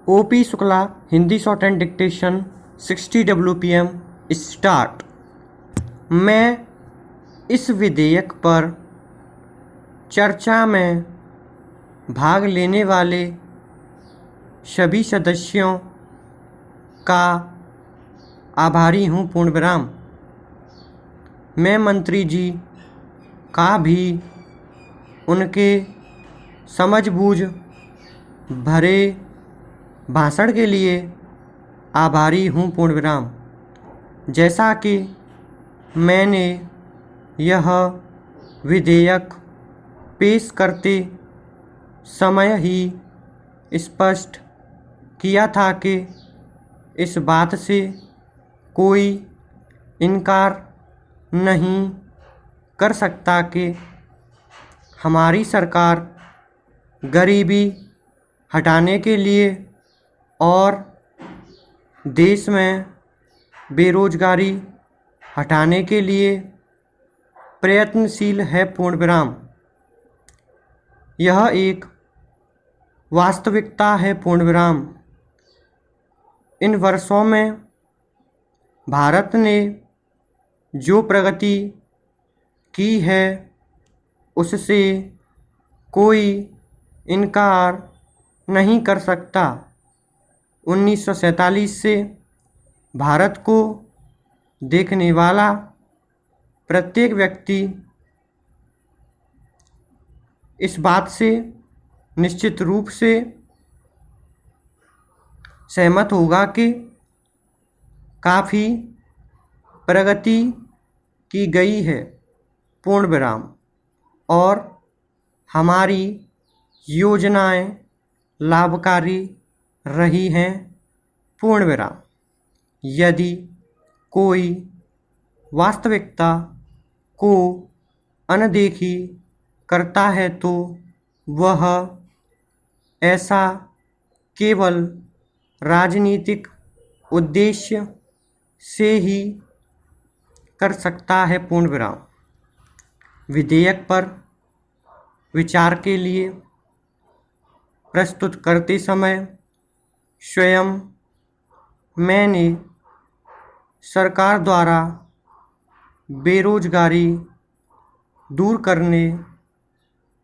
OP Shukla, Hindi short and dictation 60 WPM start. मैं इस विधेयक पर चर्चा में भाग लेने वाले सभी सदस्यों का आभारी हूँ। पूर्णविराम। मैं मंत्री जी का भी उनके समझबूझ भरे भाषण के लिए आभारी हूँ। पूर्णविराम। जैसा कि मैंने यह विधेयक पेश करते समय ही स्पष्ट किया था कि इस बात से कोई इनकार नहीं कर सकता कि हमारी सरकार गरीबी हटाने के लिए और देश में बेरोजगारी हटाने के लिए प्रयत्नशील है। पूर्णविराम। यह एक वास्तविकता है। पूर्णविराम। इन वर्षों में भारत ने जो प्रगति की है उससे कोई इनकार नहीं कर सकता। 1947 से भारत को देखने वाला प्रत्येक व्यक्ति इस बात से निश्चित रूप से सहमत होगा कि काफ़ी प्रगति की गई है। पूर्णविराम। और हमारी योजनाएं लाभकारी रही हैं। पूर्णविराम। यदि कोई वास्तविकता को अनदेखी करता है तो वह ऐसा केवल राजनीतिक उद्देश्य से ही कर सकता है। पूर्णविराम। विधेयक पर विचार के लिए प्रस्तुत करते समय स्वयं मैंने सरकार द्वारा बेरोजगारी दूर करने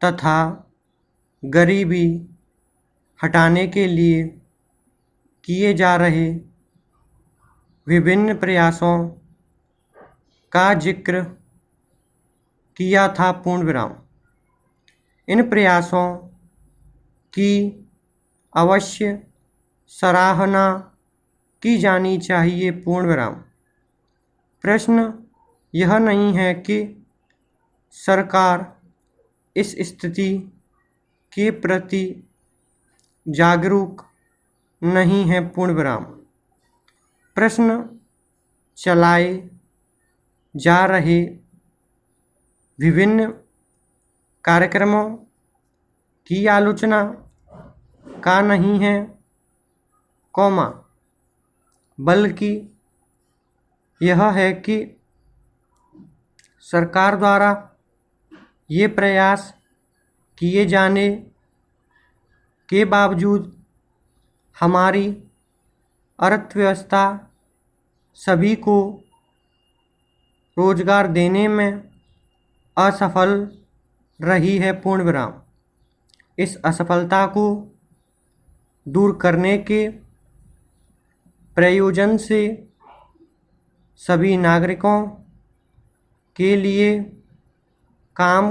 तथा गरीबी हटाने के लिए किए जा रहे विभिन्न प्रयासों का जिक्र किया था। पूर्णविराम। इन प्रयासों की अवश्य सराहना की जानी चाहिए। पूर्णविराम। प्रश्न यह नहीं है कि सरकार इस स्थिति के प्रति जागरूक नहीं है। पूर्णविराम। प्रश्न चलाए जा रहे विभिन्न कार्यक्रमों की आलोचना का नहीं है, बल्कि यह है कि सरकार द्वारा ये प्रयास किए जाने के बावजूद हमारी अर्थव्यवस्था सभी को रोजगार देने में असफल रही है। पूर्णविराम। इस असफलता को दूर करने के प्रयोजन से सभी नागरिकों के लिए काम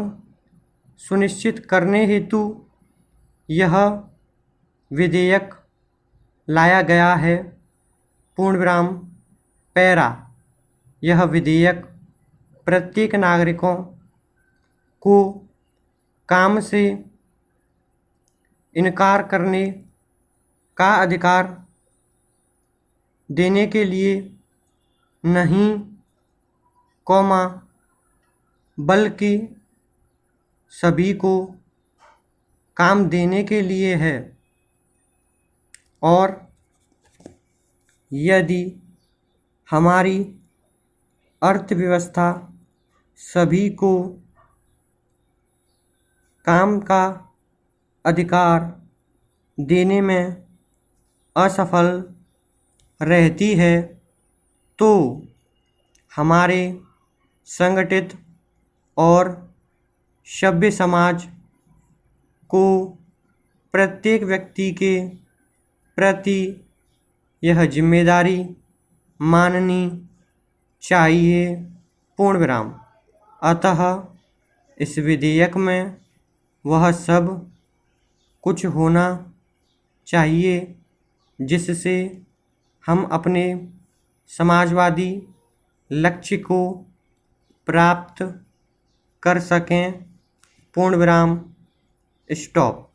सुनिश्चित करने हेतु यह विधेयक लाया गया है। पूर्णविराम। पैरा। यह विधेयक प्रत्येक नागरिकों को काम से इनकार करने का अधिकार देने के लिए नहीं, बल्कि सभी को काम देने के लिए है। और यदि हमारी अर्थव्यवस्था सभी को काम का अधिकार देने में असफल रहती है तो हमारे संगठित और सभ्य समाज को प्रत्येक व्यक्ति के प्रति यह जिम्मेदारी माननी चाहिए। पूर्ण विराम। अतः इस विधेयक में वह सब कुछ होना चाहिए जिससे हम अपने समाजवादी लक्ष्य को प्राप्त कर सकें। पूर्ण विराम। स्टॉप।